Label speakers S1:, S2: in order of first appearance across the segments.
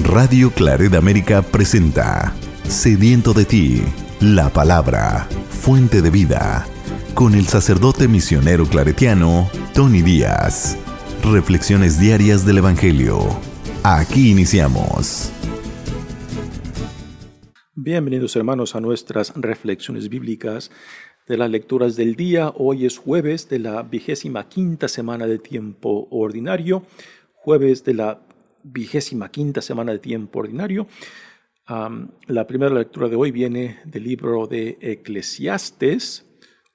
S1: Radio Claret América presenta Sediento de ti, la palabra, fuente de vida, con el sacerdote misionero claretiano, Tony Díaz. Reflexiones diarias del Evangelio. Aquí iniciamos.
S2: Bienvenidos hermanos a nuestras reflexiones bíblicas de las lecturas del día. Hoy es jueves de la 25ª semana de tiempo ordinario. Jueves de la 25ª semana de tiempo ordinario. La primera lectura de hoy viene del libro de Eclesiastes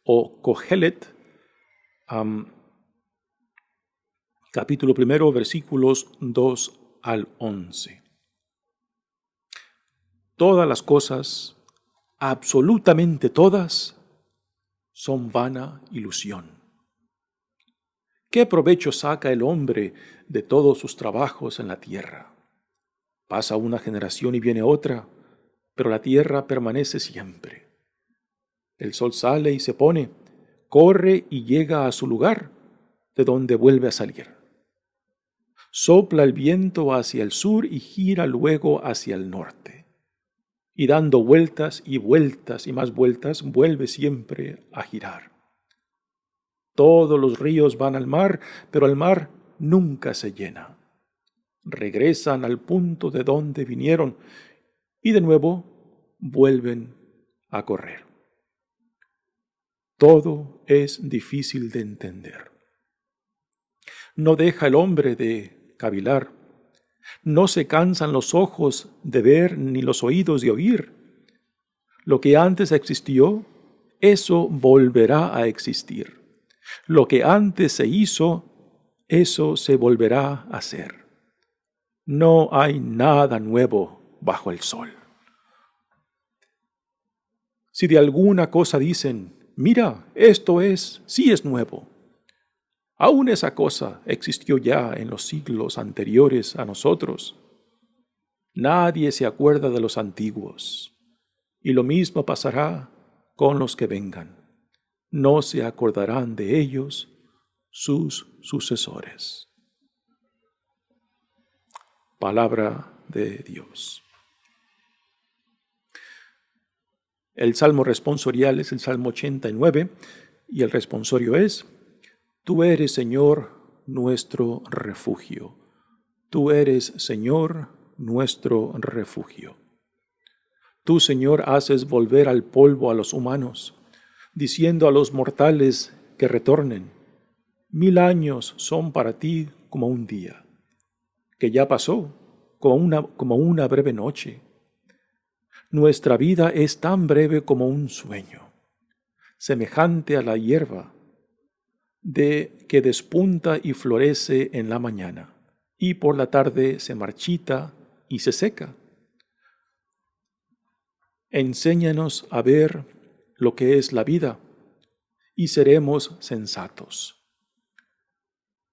S2: o Cogelet, capítulo 1, versículos 2 al 11. Todas las cosas, absolutamente todas, son vana ilusión. ¿Qué provecho saca el hombre de todos sus trabajos en la tierra? Pasa una generación y viene otra, pero la tierra permanece siempre. El sol sale y se pone, corre y llega a su lugar, de donde vuelve a salir. Sopla el viento hacia el sur y gira luego hacia el norte. Y dando vueltas y vueltas y más vueltas, vuelve siempre a girar. Todos los ríos van al mar, pero el mar nunca se llena. Regresan al punto de donde vinieron y de nuevo vuelven a correr. Todo es difícil de entender. No deja el hombre de cavilar. No se cansan los ojos de ver ni los oídos de oír. Lo que antes existió, eso volverá a existir. Lo que antes se hizo, eso se volverá a hacer. No hay nada nuevo bajo el sol. Si de alguna cosa dicen, mira, sí es nuevo. Aún esa cosa existió ya en los siglos anteriores a nosotros. Nadie se acuerda de los antiguos, y lo mismo pasará con los que vengan. No se acordarán de ellos sus sucesores. Palabra de Dios. El salmo responsorial es el Salmo 89 y el responsorio es: Tú eres, Señor, nuestro refugio. Tú eres, Señor, nuestro refugio. Tú, Señor, haces volver al polvo a los humanos, diciendo a los mortales que retornen. 1000 años son para ti como un día, que ya pasó como una breve noche. Nuestra vida es tan breve como un sueño, semejante a la hierba que despunta y florece en la mañana, y por la tarde se marchita y se seca. Enséñanos a ver lo que es la vida, y seremos sensatos.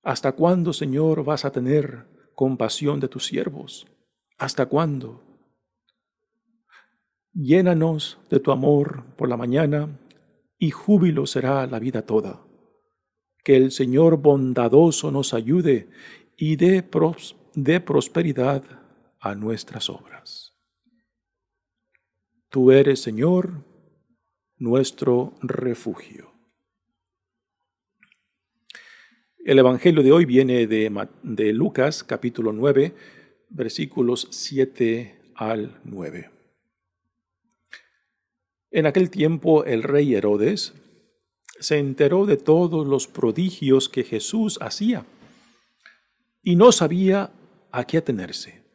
S2: ¿Hasta cuándo, Señor, vas a tener compasión de tus siervos? ¿Hasta cuándo? Llénanos de tu amor por la mañana, y júbilo será la vida toda. Que el Señor bondadoso nos ayude y dé prosperidad a nuestras obras. Tú eres, Señor, nuestro refugio. El Evangelio de hoy viene de Lucas, capítulo 9, versículos 7 al 9. En aquel tiempo el rey Herodes se enteró de todos los prodigios que Jesús hacía y no sabía a qué atenerse,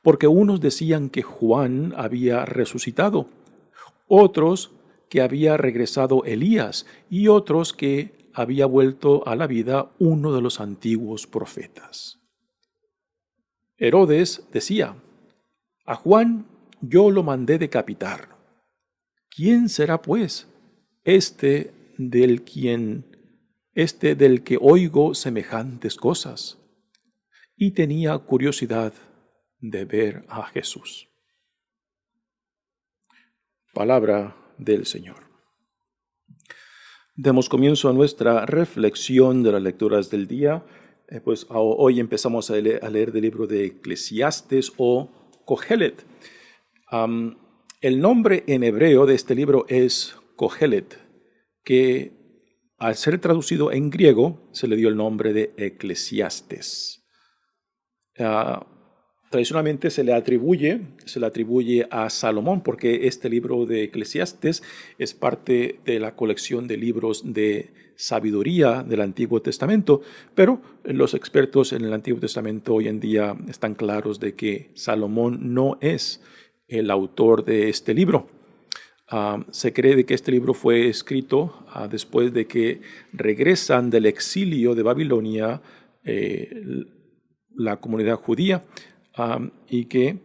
S2: porque unos decían que Juan había resucitado, otros que había regresado Elías y otros que había vuelto a la vida uno de los antiguos profetas. Herodes decía: a Juan yo lo mandé decapitar. ¿Quién será, pues, este del que oigo semejantes cosas? Y tenía curiosidad de ver a Jesús. Palabra del Señor. Demos comienzo a nuestra reflexión de las lecturas del día Hoy empezamos a leer del libro de Eclesiastes o Kohelet. El nombre en hebreo de este libro es Kohelet, que al ser traducido en griego se le dio el nombre de Eclesiastes. Tradicionalmente se le atribuye a Salomón, porque este libro de Eclesiastes es parte de la colección de libros de sabiduría del Antiguo Testamento, pero los expertos en el Antiguo Testamento hoy en día están claros de que Salomón no es el autor de este libro. Se cree de que este libro fue escrito después de que regresan del exilio de Babilonia la comunidad judía, y que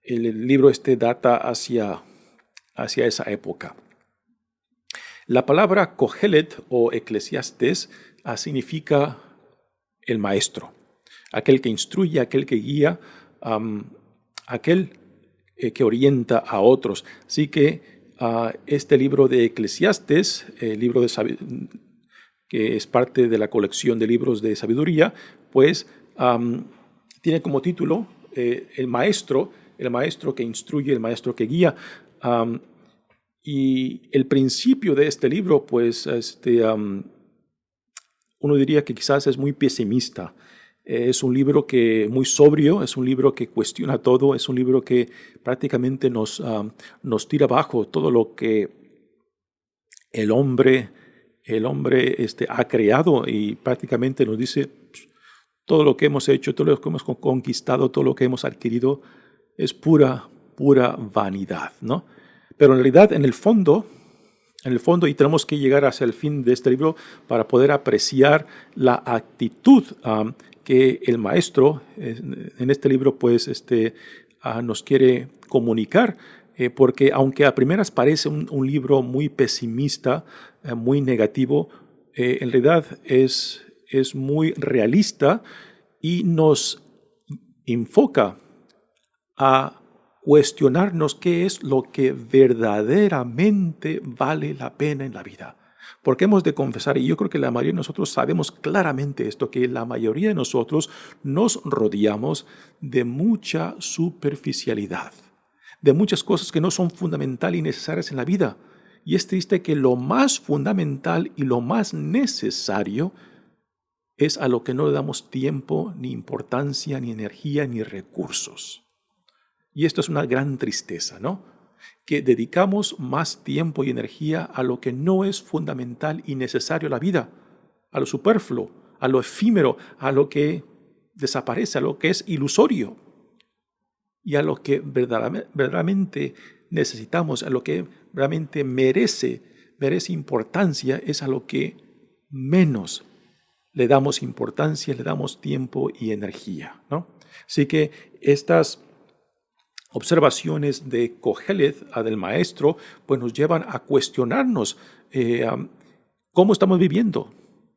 S2: el libro data hacia esa época. La palabra Kohelet o Eclesiastes significa el maestro, aquel que instruye, aquel que guía, aquel que orienta a otros. Así que este libro de Eclesiastes, que es parte de la colección de libros de sabiduría, pues tiene como título el maestro que instruye, el maestro que guía. Y el principio de este libro, pues, uno diría que quizás es muy pesimista. Es un libro muy sobrio, es un libro que cuestiona todo, es un libro que prácticamente nos tira abajo todo lo que el hombre ha creado, y prácticamente nos dice todo lo que hemos hecho, todo lo que hemos conquistado, todo lo que hemos adquirido es pura vanidad, ¿no? Pero en realidad, en el fondo, y tenemos que llegar hacia el fin de este libro para poder apreciar la actitud que el maestro en este libro pues nos quiere comunicar, porque aunque a primeras parece un libro muy pesimista, muy negativo, en realidad es muy realista y nos enfoca a cuestionarnos qué es lo que verdaderamente vale la pena en la vida. Porque hemos de confesar, y yo creo que la mayoría de nosotros sabemos claramente esto, que la mayoría de nosotros nos rodeamos de mucha superficialidad, de muchas cosas que no son fundamentales y necesarias en la vida. Y es triste que lo más fundamental y lo más necesario es a lo que no le damos tiempo, ni importancia, ni energía, ni recursos. Y esto es una gran tristeza, ¿no? Que dedicamos más tiempo y energía a lo que no es fundamental y necesario en la vida, a lo superfluo, a lo efímero, a lo que desaparece, a lo que es ilusorio, y a lo que verdaderamente necesitamos, a lo que realmente merece importancia, es a lo que menos le damos importancia, le damos tiempo y energía, ¿no? Así que estas observaciones de Kohelet, del maestro, pues nos llevan a cuestionarnos cómo estamos viviendo,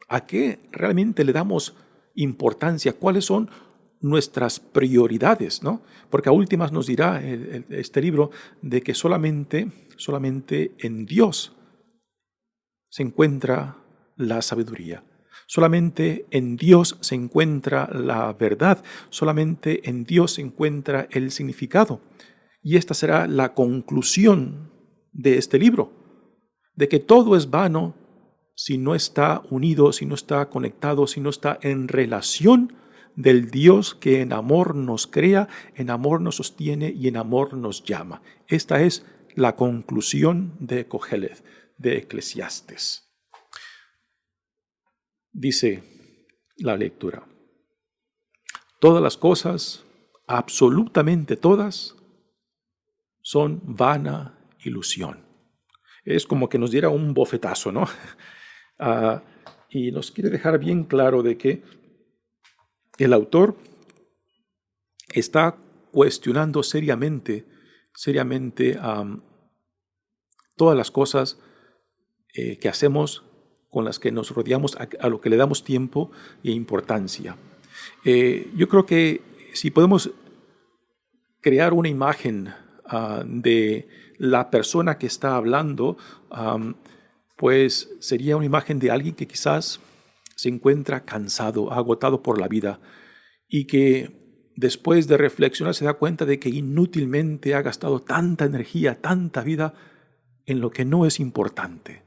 S2: a qué realmente le damos importancia, cuáles son nuestras prioridades, ¿no? Porque a últimas nos dirá este libro de que solamente en Dios se encuentra la sabiduría. Solamente en Dios se encuentra la verdad, solamente en Dios se encuentra el significado. Y esta será la conclusión de este libro, de que todo es vano si no está unido, si no está conectado, si no está en relación del Dios que en amor nos crea, en amor nos sostiene y en amor nos llama. Esta es la conclusión de Kohelet, de Eclesiastes. Dice la lectura: todas las cosas, absolutamente todas, son vana ilusión. Es como que nos diera un bofetazo, ¿no? Y nos quiere dejar bien claro de que el autor está cuestionando seriamente todas las cosas que hacemos, con las que nos rodeamos, a lo que le damos tiempo e importancia. Yo creo que si podemos crear una imagen de la persona que está hablando, pues sería una imagen de alguien que quizás se encuentra cansado, agotado por la vida y que después de reflexionar se da cuenta de que inútilmente ha gastado tanta energía, tanta vida en lo que no es importante.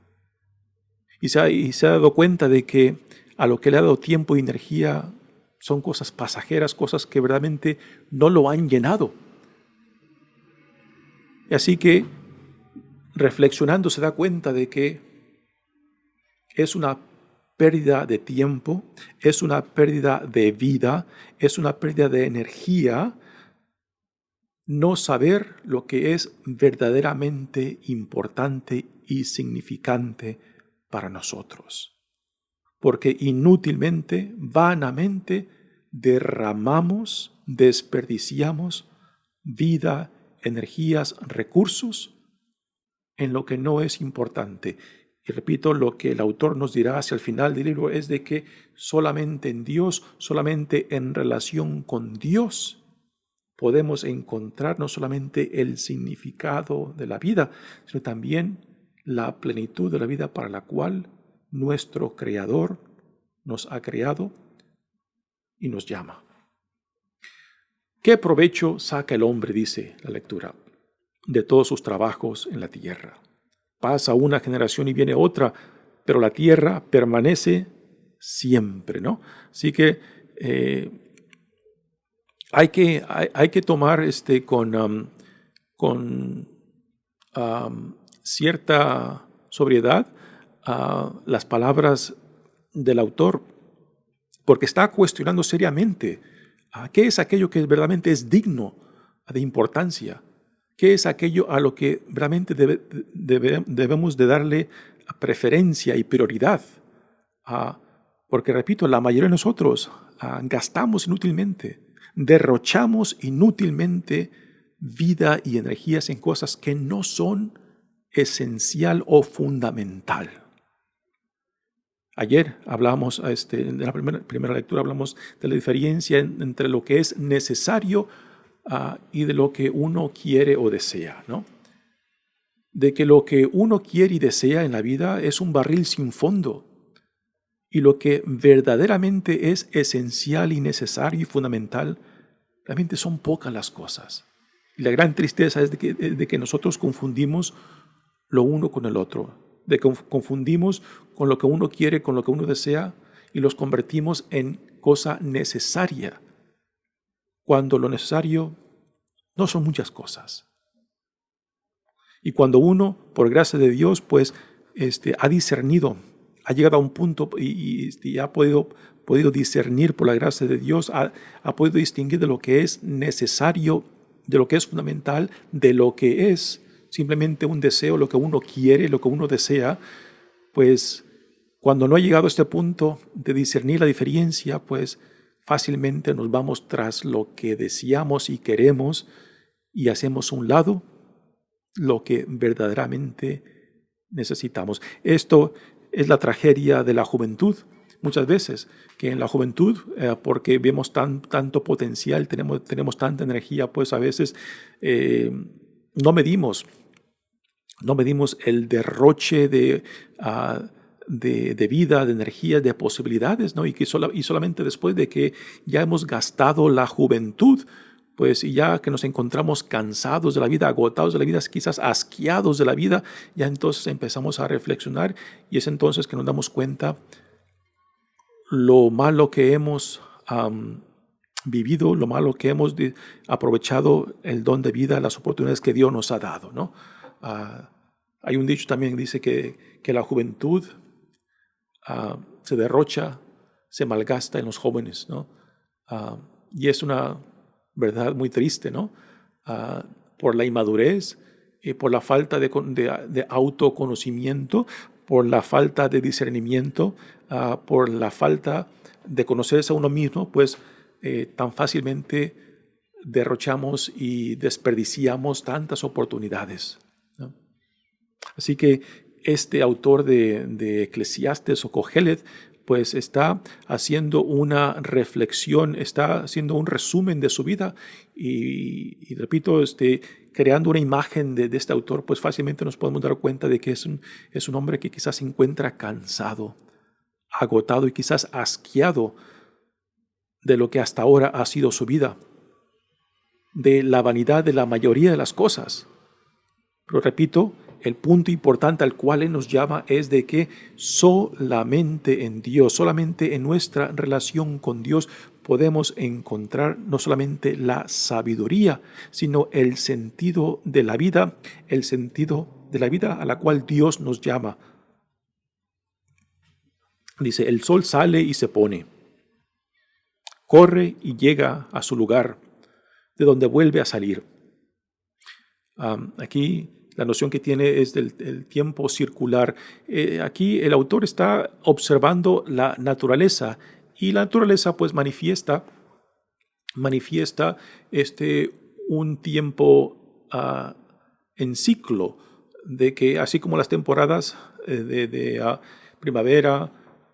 S2: Y se ha dado cuenta de que a lo que le ha dado tiempo y energía son cosas pasajeras, cosas que verdaderamente no lo han llenado. Y así que, reflexionando, se da cuenta de que es una pérdida de tiempo, es una pérdida de vida, es una pérdida de energía no saber lo que es verdaderamente importante y significante para nosotros. Porque inútilmente, vanamente, derramamos, desperdiciamos vida, energías, recursos en lo que no es importante. Y repito, lo que el autor nos dirá hacia el final del libro es de que solamente en Dios, solamente en relación con Dios, podemos encontrar no solamente el significado de la vida, sino también la plenitud de la vida para la cual nuestro Creador nos ha creado y nos llama. ¿Qué provecho saca el hombre, dice la lectura, de todos sus trabajos en la tierra? Pasa una generación y viene otra, pero la tierra permanece siempre, ¿no? Así que hay que tomar con cierta sobriedad las palabras del autor, porque está cuestionando seriamente qué es aquello que verdaderamente es digno de importancia, qué es aquello a lo que realmente debemos de darle preferencia y prioridad, porque repito, la mayoría de nosotros gastamos inútilmente, derrochamos inútilmente vida y energías en cosas que no son esencial o fundamental. Ayer hablamos, en la primera lectura hablamos de la diferencia entre lo que es necesario y de lo que uno quiere o desea, ¿no? De que lo que uno quiere y desea en la vida es un barril sin fondo, y lo que verdaderamente es esencial y necesario y fundamental, realmente son pocas las cosas. Y la gran tristeza es de que nosotros confundimos lo uno con el otro, de que confundimos con lo que uno quiere, con lo que uno desea, y los convertimos en cosa necesaria, cuando lo necesario no son muchas cosas. Y cuando uno, por gracia de Dios, pues ha discernido, ha llegado a un punto y ha podido discernir por la gracia de Dios, ha podido distinguir de lo que es necesario, de lo que es fundamental, de lo que es simplemente un deseo, lo que uno quiere, lo que uno desea, pues cuando no ha llegado a este punto de discernir la diferencia, pues fácilmente nos vamos tras lo que deseamos y queremos y hacemos a un lado lo que verdaderamente necesitamos. Esto es la tragedia de la juventud. Muchas veces que en la juventud, porque vemos tanto potencial, tenemos tanta energía, pues a veces no medimos el derroche de vida, de energía, de posibilidades, ¿no? Y solamente después de que ya hemos gastado la juventud, pues y ya que nos encontramos cansados de la vida, agotados de la vida, quizás asqueados de la vida, ya entonces empezamos a reflexionar y es entonces que nos damos cuenta lo malo que hemos vivido, lo malo que hemos aprovechado el don de vida, las oportunidades que Dios nos ha dado, ¿no? Hay un dicho también que dice que la juventud se derrocha, se malgasta en los jóvenes, ¿no? Y es una verdad muy triste, ¿no? Por la inmadurez, por la falta de autoconocimiento, por la falta de discernimiento, por la falta de conocerse a uno mismo, pues tan fácilmente derrochamos y desperdiciamos tantas oportunidades, ¿no? Así que este autor de Eclesiastes o Cogelet pues está haciendo una reflexión, está haciendo un resumen de su vida y repito, creando una imagen de este autor, pues fácilmente nos podemos dar cuenta de que es un hombre que quizás se encuentra cansado, agotado y quizás asqueado de lo que hasta ahora ha sido su vida, de la vanidad de la mayoría de las cosas. Pero repito, el punto importante al cual Él nos llama es de que solamente en Dios, solamente en nuestra relación con Dios podemos encontrar no solamente la sabiduría, sino el sentido de la vida, el sentido de la vida a la cual Dios nos llama. Dice, el sol sale y se pone, corre y llega a su lugar, de donde vuelve a salir. Aquí la noción que tiene es del tiempo circular. Aquí el autor está observando la naturaleza, y la naturaleza pues manifiesta un tiempo en ciclo, de que así como las temporadas de primavera,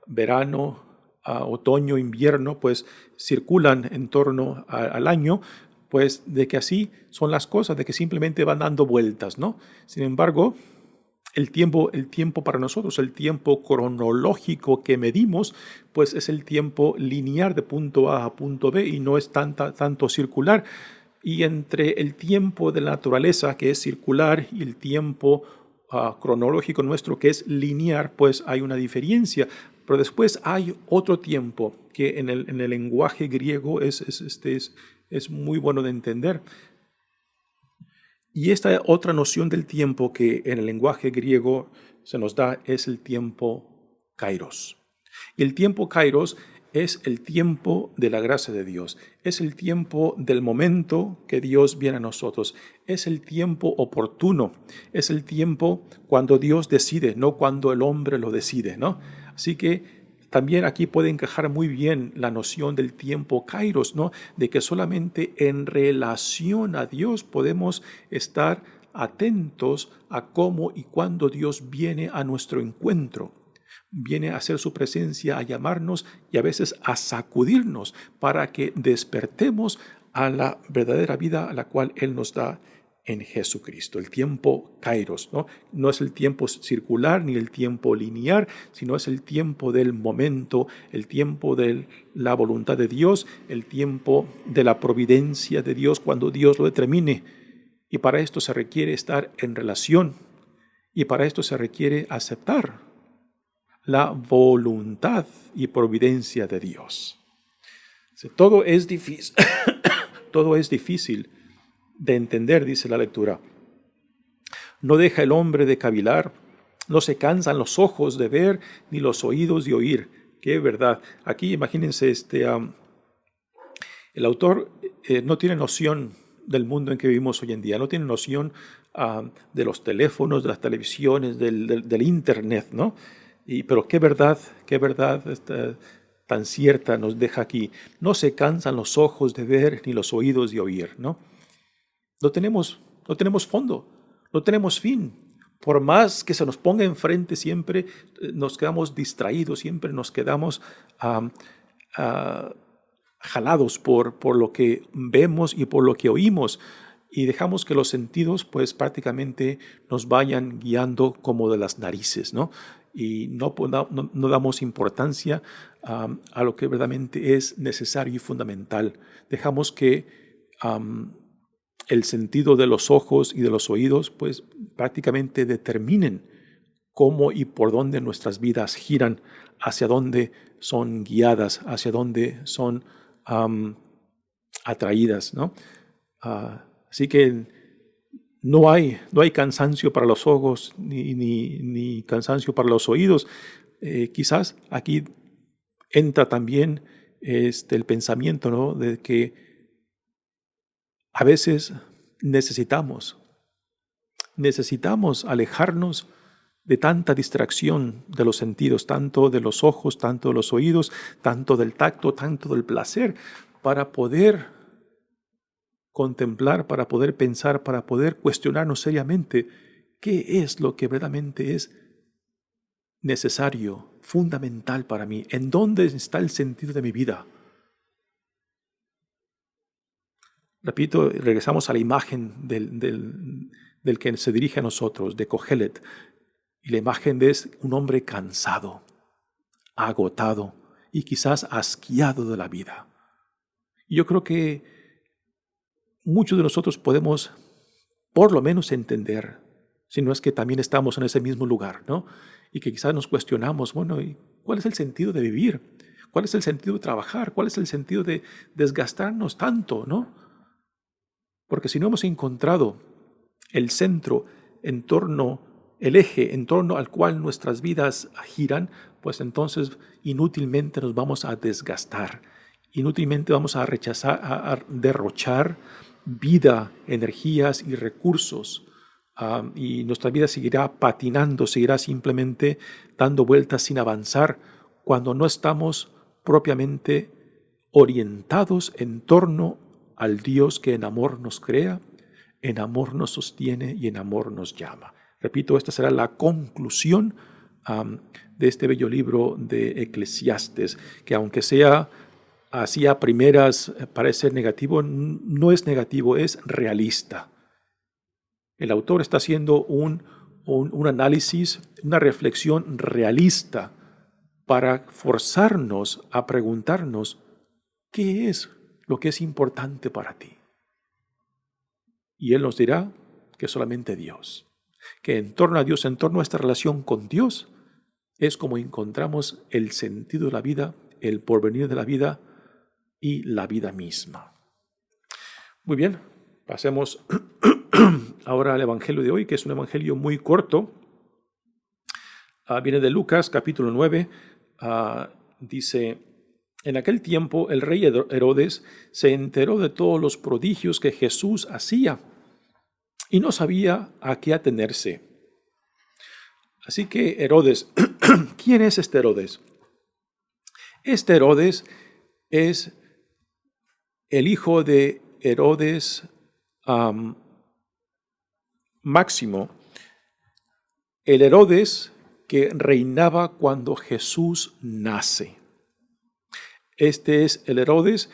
S2: verano, otoño, invierno, pues circulan en torno al año, pues de que así son las cosas, de que simplemente van dando vueltas, ¿no? Sin embargo, el tiempo para nosotros, el tiempo cronológico que medimos, pues es el tiempo lineal de punto A a punto B y no es tanto circular. Y entre el tiempo de la naturaleza, que es circular, y el tiempo cronológico nuestro, que es lineal, pues hay una diferencia. Pero después hay otro tiempo que en el lenguaje griego es muy bueno de entender. Y esta otra noción del tiempo que en el lenguaje griego se nos da es el tiempo kairos. Y el tiempo kairos es el tiempo de la gracia de Dios, es el tiempo del momento que Dios viene a nosotros, es el tiempo oportuno, es el tiempo cuando Dios decide, no cuando el hombre lo decide, ¿no? Así que también aquí puede encajar muy bien la noción del tiempo kairos, ¿no? De que solamente en relación a Dios podemos estar atentos a cómo y cuándo Dios viene a nuestro encuentro. Viene a hacer su presencia, a llamarnos y a veces a sacudirnos para que despertemos a la verdadera vida a la cual Él nos da en Jesucristo. El tiempo kairos, ¿no? No es el tiempo circular ni el tiempo lineal, sino es el tiempo del momento, el tiempo de la voluntad de Dios, el tiempo de la providencia de Dios cuando Dios lo determine. Y para esto se requiere estar en relación, y para esto se requiere aceptar la voluntad y providencia de Dios. Todo es difícil, todo es difícil de entender, dice la lectura. No deja el hombre de cavilar, no se cansan los ojos de ver, ni los oídos de oír. Qué verdad. Aquí imagínense, el autor no tiene noción del mundo en que vivimos hoy en día, no tiene noción de los teléfonos, de las televisiones, del internet, ¿no? Pero qué verdad tan cierta nos deja aquí. No se cansan los ojos de ver, ni los oídos de oír, ¿no? No tenemos fondo, no tenemos fin. Por más que se nos ponga enfrente, siempre nos quedamos distraídos, siempre nos quedamos jalados por lo que vemos y por lo que oímos, y dejamos que los sentidos pues prácticamente nos vayan guiando como de las narices, ¿no? Y no damos importancia a lo que verdaderamente es necesario y fundamental. Dejamos que el sentido de los ojos y de los oídos pues prácticamente determinen cómo y por dónde nuestras vidas giran, hacia dónde son guiadas, hacia dónde son atraídas, ¿no? Así que no hay cansancio para los ojos ni cansancio para los oídos. Quizás aquí entra también el pensamiento, ¿no? De que a veces necesitamos alejarnos de tanta distracción de los sentidos, tanto de los ojos, tanto de los oídos, tanto del tacto, tanto del placer, para poder contemplar, para poder pensar, para poder cuestionarnos seriamente qué es lo que verdaderamente es necesario, fundamental para mí, en dónde está el sentido de mi vida. Repito, regresamos a la imagen del que se dirige a nosotros, de Kohelet, y la imagen es un hombre cansado, agotado y quizás asqueado de la vida. Y yo creo que muchos de nosotros podemos por lo menos entender, si no es que también estamos en ese mismo lugar, ¿no? Y que quizás nos cuestionamos, bueno, ¿y cuál es el sentido de vivir? ¿Cuál es el sentido de trabajar? ¿Cuál es el sentido de desgastarnos tanto, no? Porque si no hemos encontrado el centro el eje en torno al cual nuestras vidas giran, pues entonces inútilmente nos vamos a desgastar, inútilmente vamos a rechazar, a derrochar vida, energías y recursos. Y nuestra vida seguirá patinando, seguirá simplemente dando vueltas sin avanzar cuando no estamos propiamente orientados en torno al Dios que en amor nos crea, en amor nos sostiene y en amor nos llama. Repito, esta será la conclusión de este bello libro de Eclesiastes, que aunque sea así a primeras parece negativo, no es negativo, es realista. El autor está haciendo un análisis, una reflexión realista para forzarnos a preguntarnos qué es lo que es importante para ti. Y él nos dirá que solamente Dios, que en torno a Dios, en torno a esta relación con Dios, es como encontramos el sentido de la vida, el porvenir de la vida y la vida misma. Muy bien, pasemos ahora al Evangelio de hoy, que es un Evangelio muy corto. Viene de Lucas, capítulo 9. Dice: en aquel tiempo el rey Herodes se enteró de todos los prodigios que Jesús hacía y no sabía a qué atenerse. Así que Herodes, ¿quién es este Herodes? Este Herodes es el hijo de Herodes Máximo, el Herodes que reinaba cuando Jesús nace. Este es el Herodes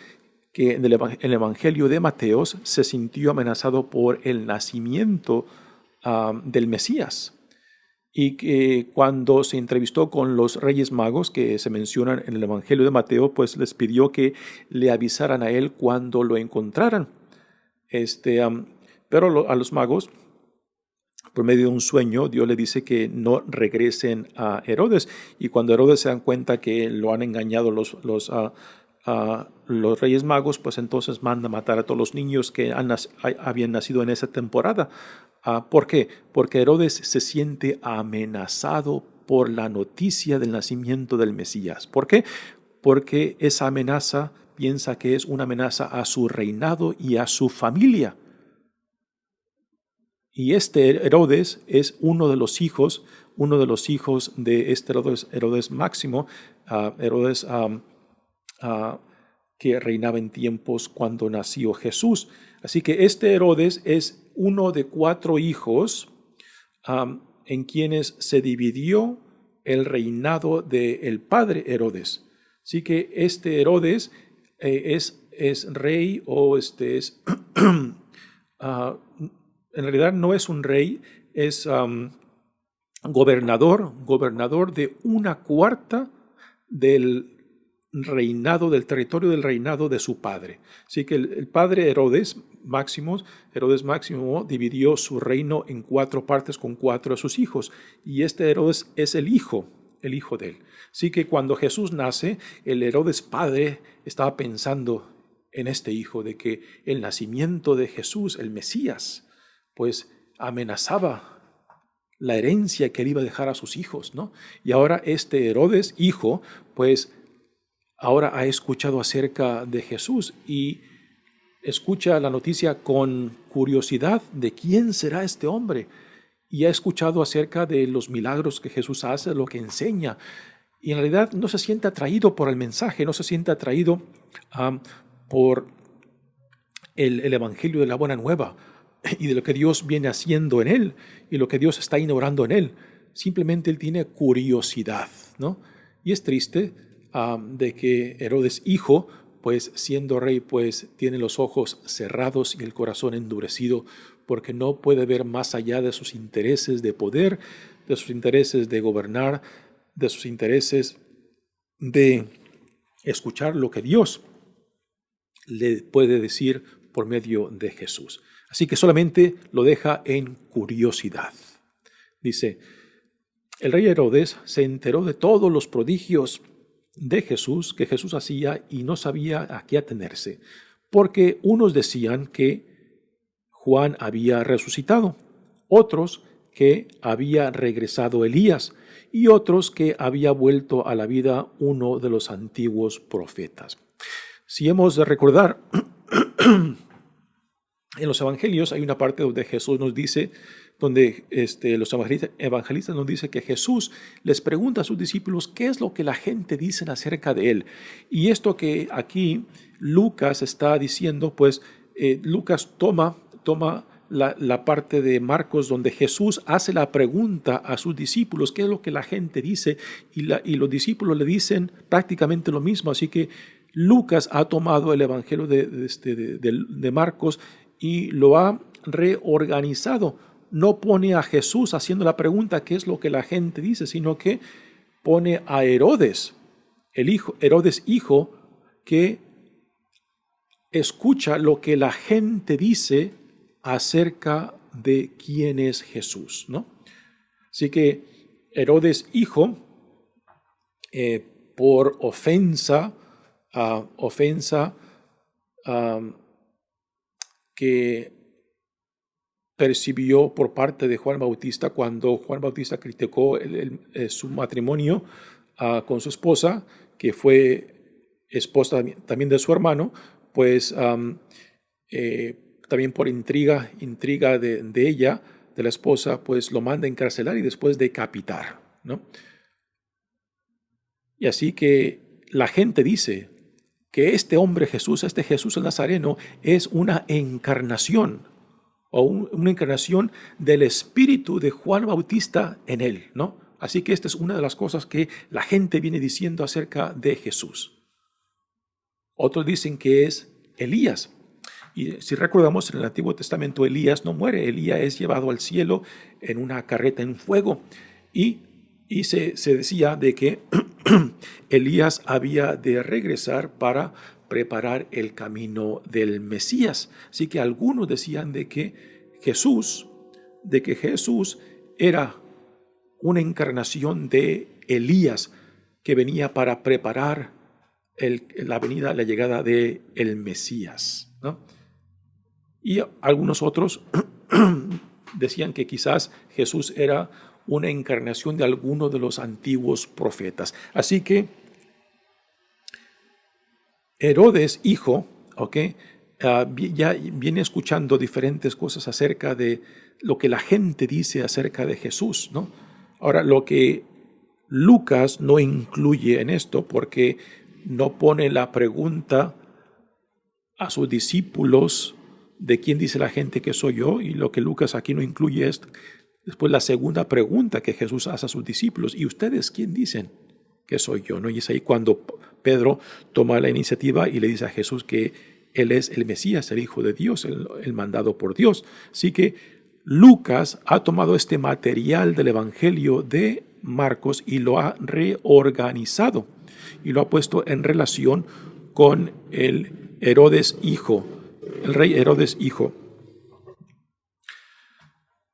S2: que en el Evangelio de Mateo se sintió amenazado por el nacimiento del Mesías, y que cuando se entrevistó con los Reyes Magos que se mencionan en el Evangelio de Mateo, pues les pidió que le avisaran a él cuando lo encontraran. Pero a los magos, por medio de un sueño, Dios le dice que no regresen a Herodes. Y cuando Herodes se dan cuenta que lo han engañado los Reyes Magos, pues entonces manda matar a todos los niños que habían nacido en esa temporada. ¿Por qué? Porque Herodes se siente amenazado por la noticia del nacimiento del Mesías. ¿Por qué? Porque esa amenaza piensa que es una amenaza a su reinado y a su familia. Y este Herodes es uno de los hijos de este Herodes Máximo, Herodes que reinaba en tiempos cuando nació Jesús. Así que este Herodes es uno de 4 hijos en quienes se dividió el reinado del padre Herodes. Así que este Herodes es rey, o en realidad no es un rey, es gobernador de 1/4 del reinado, del territorio del reinado de su padre. Así que el padre Herodes Máximo dividió su reino en 4 partes con 4 de sus hijos, y este Herodes es el hijo de él. Así que cuando Jesús nace, el Herodes padre estaba pensando en este hijo, de que el nacimiento de Jesús, el Mesías, pues amenazaba la herencia que él iba a dejar a sus hijos, ¿no? Y ahora este Herodes, hijo, pues ahora ha escuchado acerca de Jesús y escucha la noticia con curiosidad de quién será este hombre, y ha escuchado acerca de los milagros que Jesús hace, lo que enseña, y en realidad no se siente atraído por el mensaje, no se siente atraído por el Evangelio de la Buena Nueva y de lo que Dios viene haciendo en él y lo que Dios está inaugurando en él. Simplemente él tiene curiosidad, ¿no? Y es triste de que Herodes hijo, pues siendo rey, pues tiene los ojos cerrados y el corazón endurecido, porque no puede ver más allá de sus intereses de poder, de sus intereses de gobernar, de sus intereses de escuchar lo que Dios le puede decir por medio de Jesús. Así que solamente lo deja en curiosidad. Dice, el rey Herodes se enteró de todos los prodigios de Jesús que Jesús hacía y no sabía a qué atenerse, porque unos decían que Juan había resucitado, otros que había regresado Elías y otros que había vuelto a la vida uno de los antiguos profetas. Si hemos de recordar, en los evangelios hay una parte donde Jesús nos dice, donde los evangelistas nos dicen que Jesús les pregunta a sus discípulos qué es lo que la gente dice acerca de él. Y esto que aquí Lucas está diciendo, pues Lucas toma la parte de Marcos donde Jesús hace la pregunta a sus discípulos qué es lo que la gente dice y los discípulos le dicen prácticamente lo mismo. Así que Lucas ha tomado el evangelio de Marcos y lo ha reorganizado. No pone a Jesús haciendo la pregunta qué es lo que la gente dice, sino que pone a Herodes, Herodes hijo, que escucha lo que la gente dice acerca de quién es Jesús, ¿no? Así que Herodes hijo, por ofensa que percibió por parte de Juan Bautista cuando Juan Bautista criticó su matrimonio con su esposa, que fue esposa también de su hermano, pues también por intriga de ella, de la esposa, pues lo manda a encarcelar y después decapitar, ¿no? Y así que la gente dice que este hombre Jesús, este Jesús el Nazareno, es una encarnación o una encarnación del espíritu de Juan Bautista en él, ¿no? Así que esta es una de las cosas que la gente viene diciendo acerca de Jesús. Otros dicen que es Elías. Y si recordamos, en el Antiguo Testamento Elías no muere, Elías es llevado al cielo en una carreta en fuego. Y se decía de que Elías había de regresar para preparar el camino del Mesías. Así que algunos decían de que Jesús era una encarnación de Elías que venía para preparar la llegada de el Mesías, ¿no? Y algunos otros decían que quizás Jesús era una encarnación de alguno de los antiguos profetas. Así que Herodes, hijo, ya viene escuchando diferentes cosas acerca de lo que la gente dice acerca de Jesús, ¿no? Ahora, lo que Lucas no incluye en esto, porque no pone la pregunta a sus discípulos de quién dice la gente que soy yo, y lo que Lucas aquí no incluye es después la segunda pregunta que Jesús hace a sus discípulos: ¿y ustedes quién dicen que soy yo? ¿No? Y es ahí cuando Pedro toma la iniciativa y le dice a Jesús que él es el Mesías, el Hijo de Dios, el mandado por Dios. Así que Lucas ha tomado este material del Evangelio de Marcos y lo ha reorganizado y lo ha puesto en relación con el Herodes hijo, el rey Herodes hijo.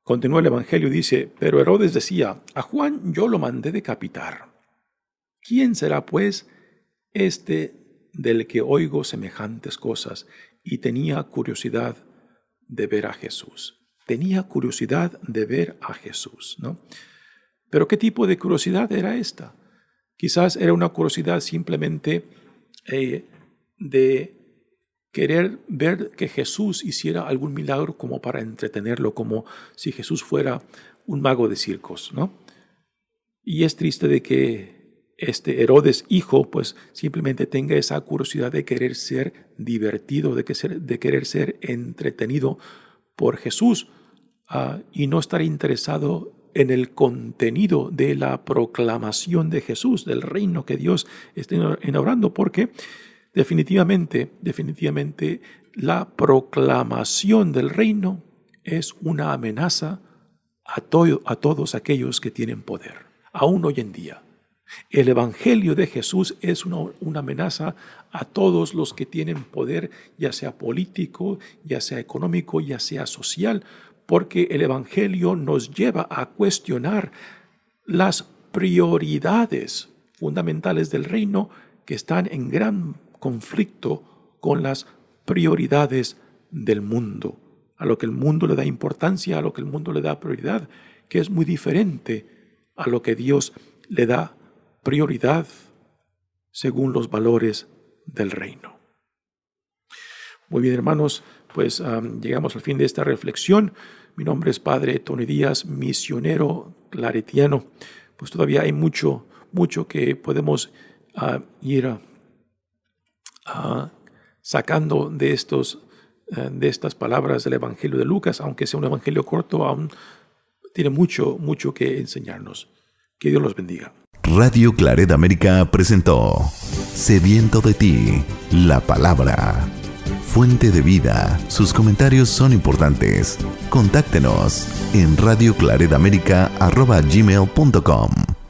S2: Continúa el Evangelio y dice: pero Herodes decía, a Juan yo lo mandé decapitar. ¿Quién será pues este del que oigo semejantes cosas? Y tenía curiosidad de ver a Jesús. Tenía curiosidad de ver a Jesús, ¿no? Pero ¿qué tipo de curiosidad era esta? Quizás era una curiosidad simplemente de querer ver que Jesús hiciera algún milagro como para entretenerlo, como si Jesús fuera un mago de circos, ¿no? Y es triste de que este Herodes hijo pues simplemente tenga esa curiosidad de querer ser divertido, de querer ser entretenido por Jesús y no estar interesado en el contenido de la proclamación de Jesús, del reino que Dios está inaugurando, porque definitivamente la proclamación del reino es una amenaza a todos aquellos que tienen poder, aún hoy en día. El Evangelio de Jesús es una amenaza a todos los que tienen poder, ya sea político, ya sea económico, ya sea social, porque el Evangelio nos lleva a cuestionar las prioridades fundamentales del reino que están en gran conflicto con las prioridades del mundo, a lo que el mundo le da importancia, a lo que el mundo le da prioridad, que es muy diferente a lo que Dios le da prioridad según los valores del reino. Muy bien, hermanos, pues llegamos al fin de esta reflexión. Mi nombre es Padre Tony Díaz, misionero claretiano. Pues todavía hay mucho que podemos ir sacando de estas palabras del Evangelio de Lucas, aunque sea un evangelio corto, aún tiene mucho que enseñarnos. Que Dios los bendiga.
S1: Radio Claret América presentó Sediento de ti, la palabra. Fuente de vida. Sus comentarios son importantes. Contáctenos en radioclaretamerica@gmail.com.